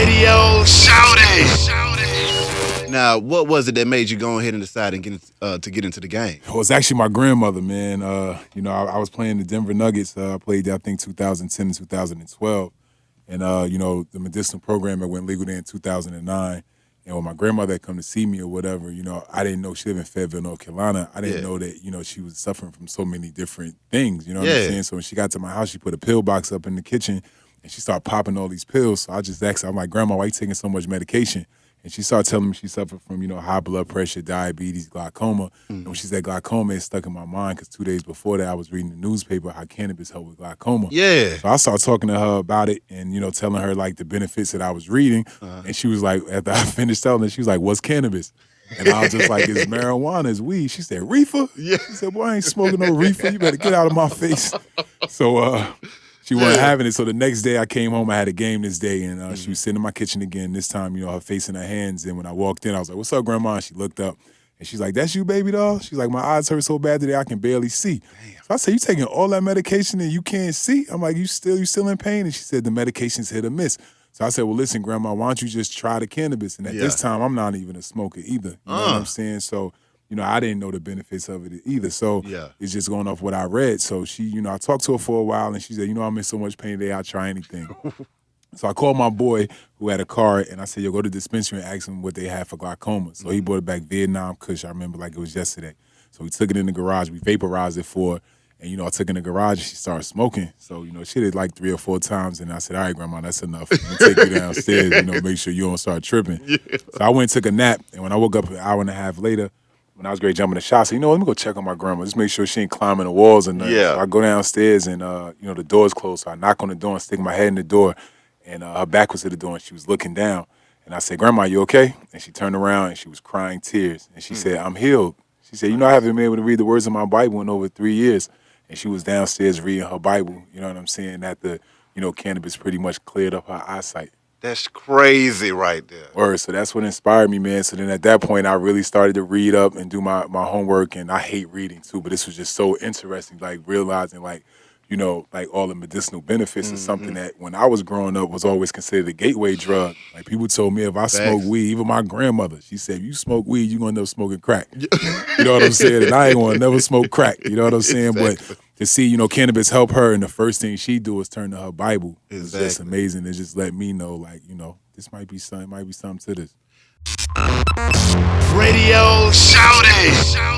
Radio Shout It. Now, what was it that made you go ahead and decide and get into the game? Well, it's actually my grandmother, man. I was playing the Denver Nuggets. I played there, I think, 2010 and 2012. And, the medicinal program that went legal there in 2009. And when my grandmother had come to see me or whatever, I didn't know she lived in Fayetteville, North Carolina. I didn't know that, she was suffering from so many different things, you know what I'm saying? So when she got to my house, she put a pill box up in the kitchen and she started popping all these pills. So I just asked her, I'm like, Grandma, why you taking so much medication? And she started telling me she suffered from, high blood pressure, diabetes, glaucoma. And when she said glaucoma, it stuck in my mind because 2 days before that, I was reading the newspaper how cannabis helped with glaucoma. Yeah. So I started talking to her about it and, telling her, like, the benefits that I was reading. And she was like, after I finished telling her, she was like, what's cannabis? And I was just like, it's marijuana, it's weed. She said, reefer? Yeah. She said, boy, I ain't smoking no reefer. You better get out of my face. So she wasn't having it. So the next day I came home, I had a game this day, and she was sitting in my kitchen again. This time, her face in her hands. And when I walked in, I was like, what's up, Grandma? And she looked up, and she's like, that's you, baby doll? She's like, my eyes hurt so bad today I can barely see. Damn. So I said, you taking all that medication and you can't see? I'm like, you still in pain? And she said, the medication's hit or miss. So I said, well, listen, Grandma, why don't you just try the cannabis? And at this time, I'm not even a smoker either. You know what I'm saying? So, I didn't know the benefits of it either. So it's just going off what I read. So she, I talked to her for a while, and she said, I'm in so much pain today, I'll try anything. So I called my boy who had a car, and I said, yo, go to the dispensary and ask him what they had for glaucoma. So he brought it back Vietnam Kush. I remember like it was yesterday. So we took it in the garage. We vaporized it for her. And, I took it in the garage, and she started smoking. So, she did like 3 or 4 times, and I said, all right, Grandma, that's enough. Let me take you downstairs, make sure you don't start tripping. Yeah. So I went and took a nap, and when I woke up an hour and a half later, when I was ready to jump in the shower, I said, let me go check on my grandma, just make sure she ain't climbing the walls or nothing. Yeah. So I go downstairs, and, the door's closed, so I knock on the door and stick my head in the door, and her back was to the door, and she was looking down. And I said, Grandma, you okay? And she turned around, and she was crying tears, and she said, I'm healed. She said, I haven't been able to read the words of my Bible in over 3 years. And she was downstairs reading her Bible, you know what I'm saying, that the, cannabis pretty much cleared up her eyesight. That's crazy right there. Word, so that's what inspired me, man. So then at that point, I really started to read up and do my homework, and I hate reading too, but this was just so interesting, like realizing like all the medicinal benefits is something that when I was growing up was always considered a gateway drug. Like people told me if I smoke weed, even my grandmother, she said, if you smoke weed, you're going to never smoking crack. You know what I'm saying? And I ain't going to never smoke crack. You know what I'm saying? Exactly. But to see, cannabis help her, and the first thing she do is turn to her Bible. It's just amazing. It just let me know, like, this might be something to this. Radio Shout It.